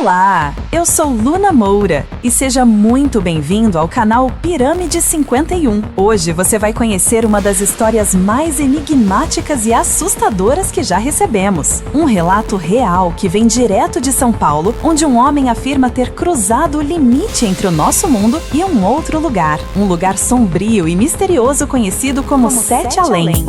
Olá, eu sou Luna Moura e seja muito bem-vindo ao canal Pirâmide 51. Hoje você vai conhecer uma das histórias mais enigmáticas e assustadoras que já recebemos. Um relato real que vem direto de São Paulo, onde um homem afirma ter cruzado o limite entre o nosso mundo e um outro lugar. Um lugar sombrio e misterioso conhecido como Sete Além.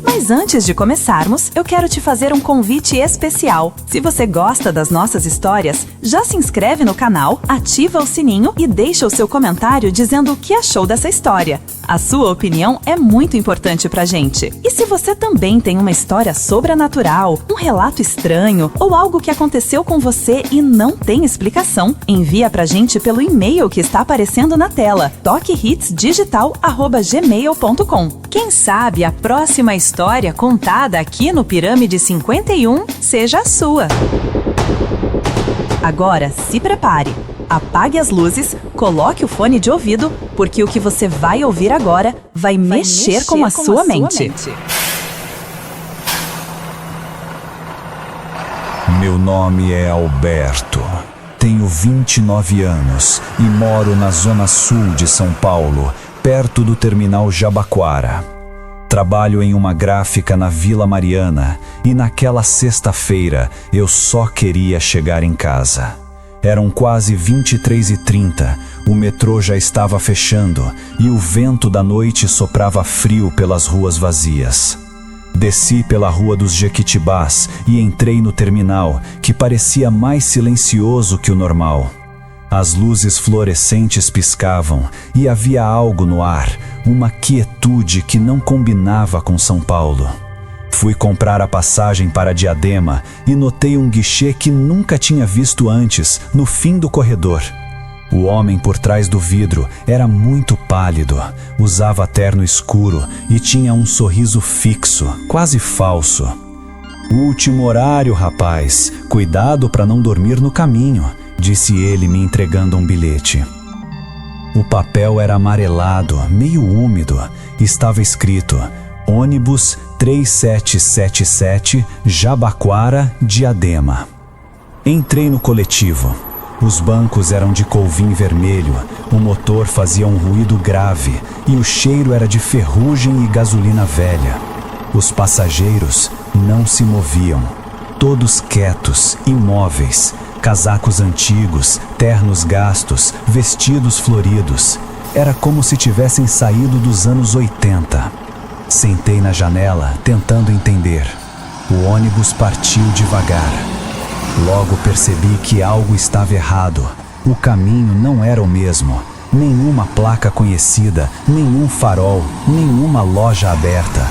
Mas antes de começarmos, eu quero te fazer um convite especial. Se você gosta das nossas histórias, já se inscreve no canal, ativa o sininho e deixa o seu comentário dizendo o que achou dessa história. A sua opinião é muito importante pra gente. E se você também tem uma história sobrenatural, um relato estranho ou algo que aconteceu com você e não tem explicação, envia pra gente pelo e-mail que está aparecendo na tela, toquehitsdigital@gmail.com. Quem sabe a próxima história contada aqui no Pirâmide 51 seja a sua. Agora, se prepare. Apague as luzes, coloque o fone de ouvido, porque o que você vai ouvir agora vai mexer com a sua mente. Meu nome é Alberto. Tenho 29 anos e moro na zona sul de São Paulo, perto do terminal Jabaquara. Trabalho em uma gráfica na Vila Mariana e naquela sexta-feira eu só queria chegar em casa. Eram quase 23h30, o metrô já estava fechando e o vento da noite soprava frio pelas ruas vazias. Desci pela Rua dos Jequitibás e entrei no terminal, que parecia mais silencioso que o normal. As luzes fluorescentes piscavam e havia algo no ar, uma quietude que não combinava com São Paulo. Fui comprar a passagem para Diadema e notei um guichê que nunca tinha visto antes, no fim do corredor. O homem por trás do vidro era muito pálido, usava terno escuro e tinha um sorriso fixo, quase falso. "Último horário, rapaz. Cuidado para não dormir no caminho", disse ele me entregando um bilhete. O papel era amarelado, meio úmido. Estava escrito: ônibus 3777 Jabaquara, Diadema. Entrei no coletivo. Os bancos eram de colvim vermelho, o motor fazia um ruído grave e o cheiro era de ferrugem e gasolina velha. Os passageiros não se moviam, todos quietos, imóveis, casacos antigos, ternos gastos, vestidos floridos. Era como se tivessem saído dos anos 80. Sentei na janela, tentando entender. O ônibus partiu devagar. Logo percebi que algo estava errado. O caminho não era o mesmo. Nenhuma placa conhecida, nenhum farol, nenhuma loja aberta.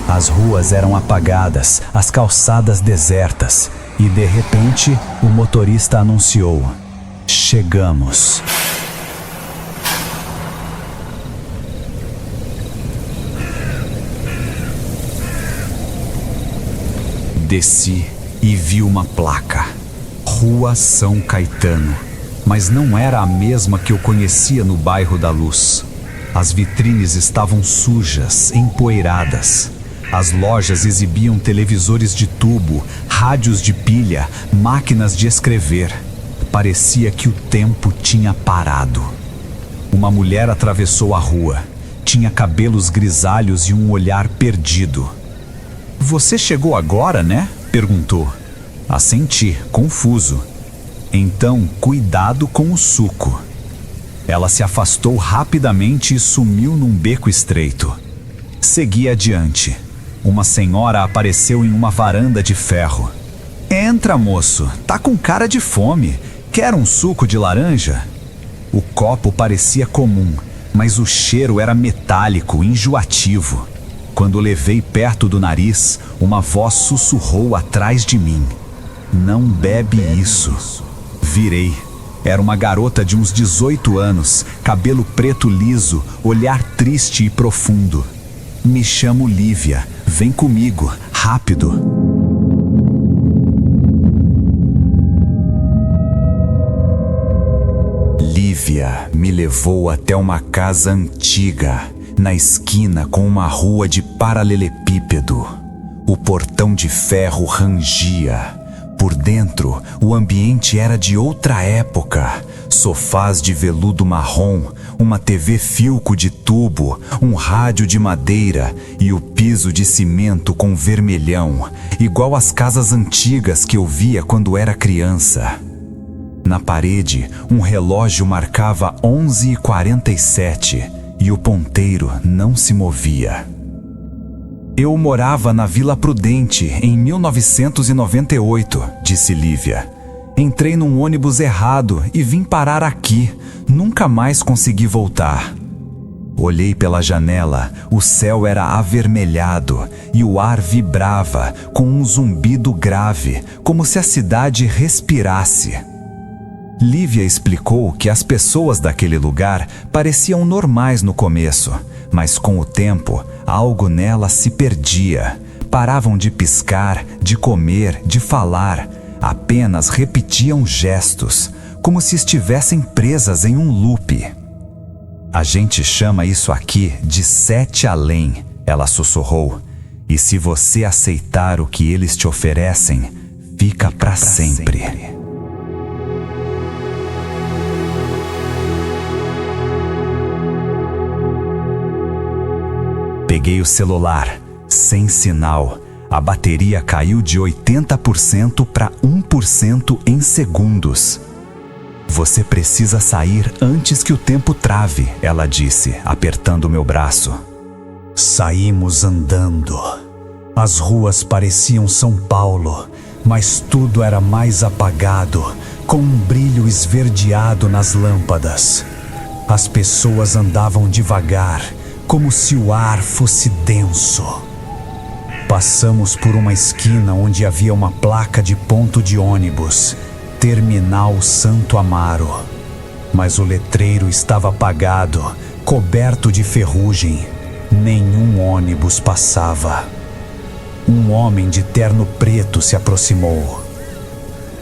As ruas eram apagadas, as calçadas desertas. E de repente, o motorista anunciou: "Chegamos." Desci e vi uma placa: Rua São Caetano. Mas não era a mesma que eu conhecia no bairro da Luz. As vitrines estavam sujas, empoeiradas. As lojas exibiam televisores de tubo, rádios de pilha, máquinas de escrever. Parecia que o tempo tinha parado. Uma mulher atravessou a rua. Tinha cabelos grisalhos e um olhar perdido. "Você chegou agora, né?" perguntou. Assenti, confuso. "Então, cuidado com o suco." Ela se afastou rapidamente e sumiu num beco estreito. Segui adiante. Uma senhora apareceu em uma varanda de ferro. "Entra, moço, tá com cara de fome. Quer um suco de laranja?" O copo parecia comum, mas o cheiro era metálico, enjoativo. Quando levei perto do nariz, uma voz sussurrou atrás de mim: "Não bebe isso." Virei. Era uma garota de uns 18 anos, cabelo preto liso, olhar triste e profundo. "Me chamo Lívia. Vem comigo, rápido." Lívia me levou até uma casa antiga, na esquina com uma rua de paralelepípedo. O portão de ferro rangia. Por Por dentro, o ambiente era de outra época. Sofás de veludo marrom, uma TV Philco de tubo, um rádio de madeira e o piso de cimento com vermelhão, igual às casas antigas que eu via quando era criança. Na parede, um relógio marcava 11h47 e o ponteiro não se movia. Eu morava na Vila Prudente em 1998, disse Lívia. Entrei num ônibus errado e vim parar aqui. Nunca mais consegui voltar. Olhei pela janela, o céu era avermelhado e o ar vibrava com um zumbido grave, como se a cidade respirasse. Lívia explicou que as pessoas daquele lugar pareciam normais no começo, mas com o tempo, algo nelas se perdia. Paravam de piscar, de comer, de falar. Apenas repetiam gestos, como se estivessem presas em um loop. A gente chama isso aqui de sete além, ela sussurrou. E se você aceitar o que eles te oferecem, fica para sempre. Peguei o celular, sem sinal. A bateria caiu de 80% para 1% em segundos. Você precisa sair antes que o tempo trave, ela disse, apertando meu braço. Saímos andando. As ruas pareciam São Paulo, mas tudo era mais apagado, com um brilho esverdeado nas lâmpadas. As pessoas andavam devagar, como se o ar fosse denso. Passamos por uma esquina onde havia uma placa de ponto de ônibus, Terminal Santo Amaro. Mas o letreiro estava apagado, coberto de ferrugem. Nenhum ônibus passava. Um homem de terno preto se aproximou.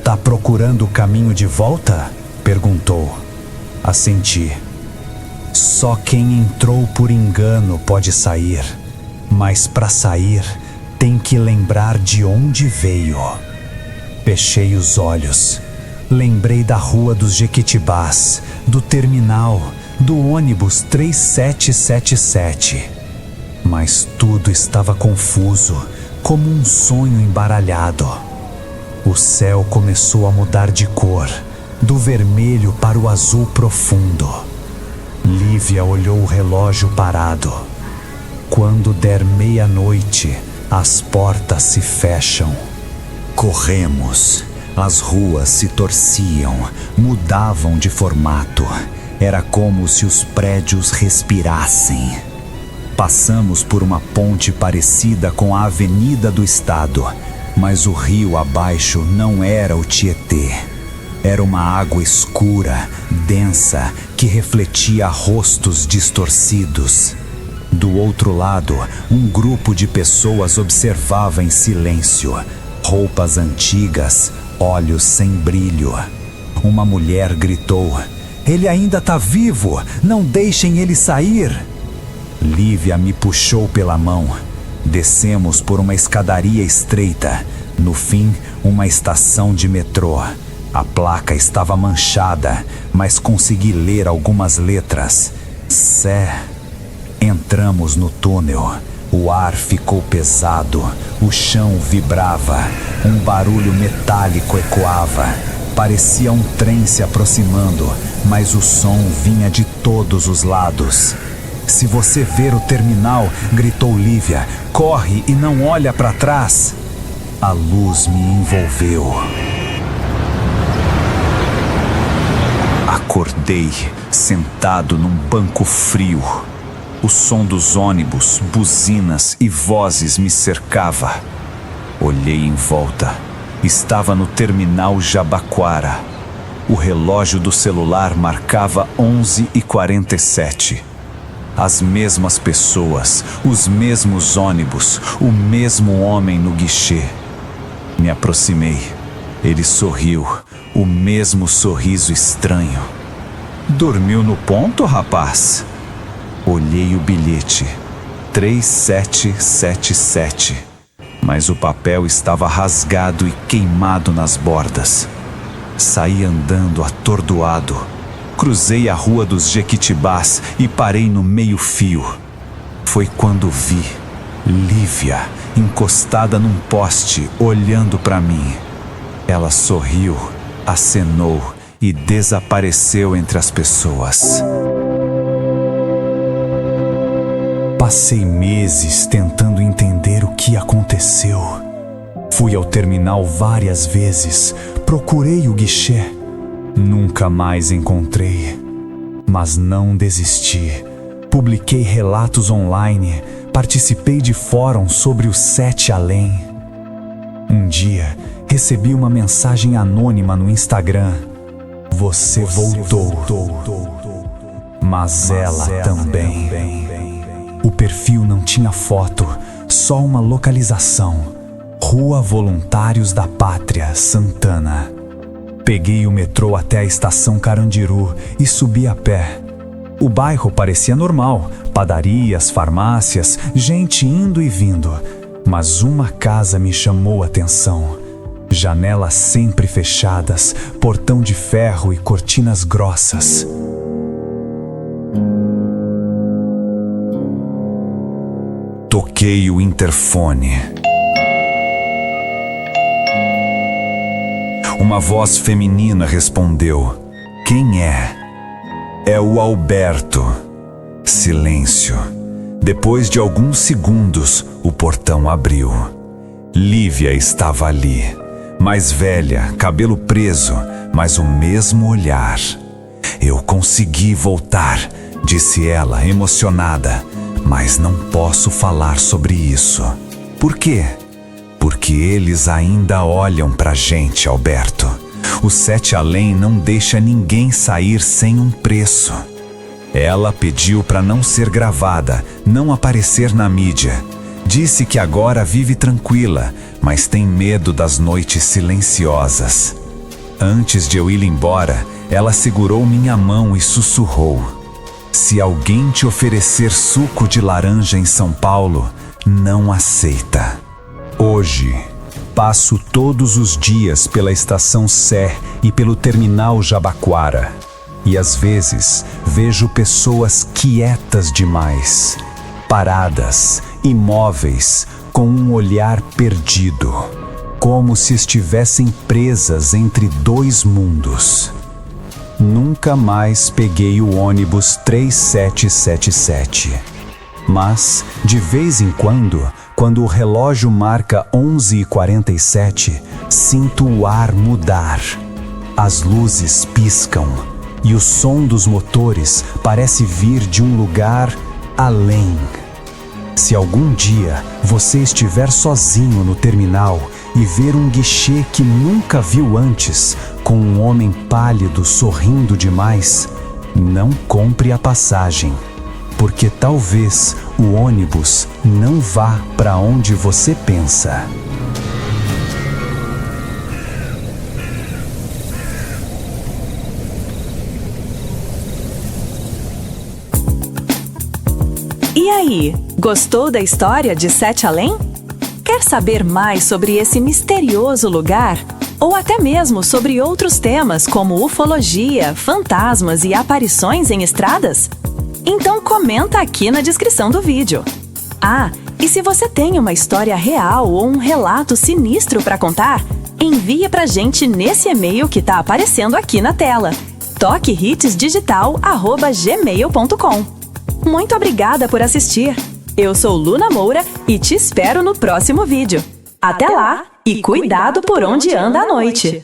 "Tá procurando o caminho de volta?" perguntou. Assenti. "Só quem entrou por engano pode sair, mas para sair tem que lembrar de onde veio." Fechei os olhos. Lembrei da Rua dos Jequitibás, do terminal, do ônibus 3777. Mas tudo estava confuso, como um sonho embaralhado. O céu começou a mudar de cor, do vermelho para o azul profundo. Lívia olhou o relógio parado. Quando der meia-noite, as portas se fecham. Corremos. As ruas se torciam, mudavam de formato. Era como se os prédios respirassem. Passamos por uma ponte parecida com a Avenida do Estado, mas o rio abaixo não era o Tietê. Era uma água escura, densa, que refletia rostos distorcidos. Do outro lado, um grupo de pessoas observava em silêncio. Roupas antigas, olhos sem brilho. Uma mulher gritou: "Ele ainda tá vivo! Não deixem ele sair!" Lívia me puxou pela mão. Descemos por uma escadaria estreita. No fim, uma estação de metrô. A placa estava manchada, mas consegui ler algumas letras. Sé. Entramos no túnel. O ar ficou pesado, o chão vibrava, um barulho metálico ecoava. Parecia um trem se aproximando, mas o som vinha de todos os lados. "Se você ver o terminal", gritou Lívia, "corre e não olha para trás." A luz me envolveu. Acordei, sentado num banco frio. O som dos ônibus, buzinas e vozes me cercava. Olhei em volta. Estava no terminal Jabaquara. O relógio do celular marcava 11h47. As mesmas pessoas, os mesmos ônibus, o mesmo homem no guichê. Me aproximei. Ele sorriu, o mesmo sorriso estranho. "Dormiu no ponto, rapaz?" Olhei o bilhete. 3777. mas o papel estava rasgado e queimado nas bordas. Saí andando atordoado. Cruzei a Rua dos Jequitibás e parei no meio-fio. Foi quando vi Lívia encostada num poste, olhando para mim. Ela sorriu, acenou e desapareceu entre as pessoas. Passei meses tentando entender o que aconteceu. Fui ao terminal várias vezes, procurei o guichê. Nunca mais encontrei, mas não desisti. Publiquei relatos online, participei de fóruns sobre o Sete Além. Um dia, recebi uma mensagem anônima no Instagram. Você voltou. Mas ela também. O perfil não tinha foto, só uma localização. Rua Voluntários da Pátria, Santana. Peguei o metrô até a estação Carandiru e subi a pé. O bairro parecia normal, padarias, farmácias, gente indo e vindo. Mas uma casa me chamou a atenção. Janelas sempre fechadas, portão de ferro e cortinas grossas. Toquei o interfone. Uma voz feminina respondeu: "Quem é?" "É o Alberto." Silêncio. Depois de alguns segundos, o portão abriu. Lívia estava ali, mais velha, cabelo preso, mas o mesmo olhar. "Eu consegui voltar", disse ela, emocionada. "Mas não posso falar sobre isso." "Por quê?" "Porque eles ainda olham pra gente, Alberto. O Sete Além não deixa ninguém sair sem um preço." Ela pediu para não ser gravada, não aparecer na mídia. Disse que agora vive tranquila, mas tem medo das noites silenciosas. Antes de eu ir embora, ela segurou minha mão e sussurrou: "Se alguém te oferecer suco de laranja em São Paulo, não aceita." Hoje, passo todos os dias pela Estação Sé e pelo Terminal Jabaquara. E às vezes vejo pessoas quietas demais, paradas, imóveis, com um olhar perdido, como se estivessem presas entre dois mundos. Nunca mais peguei o ônibus 3777. Mas, de vez em quando o relógio marca 11h47, sinto o ar mudar. As luzes piscam e o som dos motores parece vir de um lugar além. Se algum dia você estiver sozinho no terminal e ver um guichê que nunca viu antes, com um homem pálido sorrindo demais, não compre a passagem, porque talvez o ônibus não vá para onde você pensa. E aí, gostou da história de Sete Além? Quer saber mais sobre esse misterioso lugar? Ou até mesmo sobre outros temas como ufologia, fantasmas e aparições em estradas? Então comenta aqui na descrição do vídeo. Ah, e se você tem uma história real ou um relato sinistro para contar, envia pra gente nesse e-mail que tá aparecendo aqui na tela: toquehitsdigital@gmail.com. Muito obrigada por assistir. Eu sou Luna Moura e te espero no próximo vídeo. Até lá e cuidado por onde anda à noite.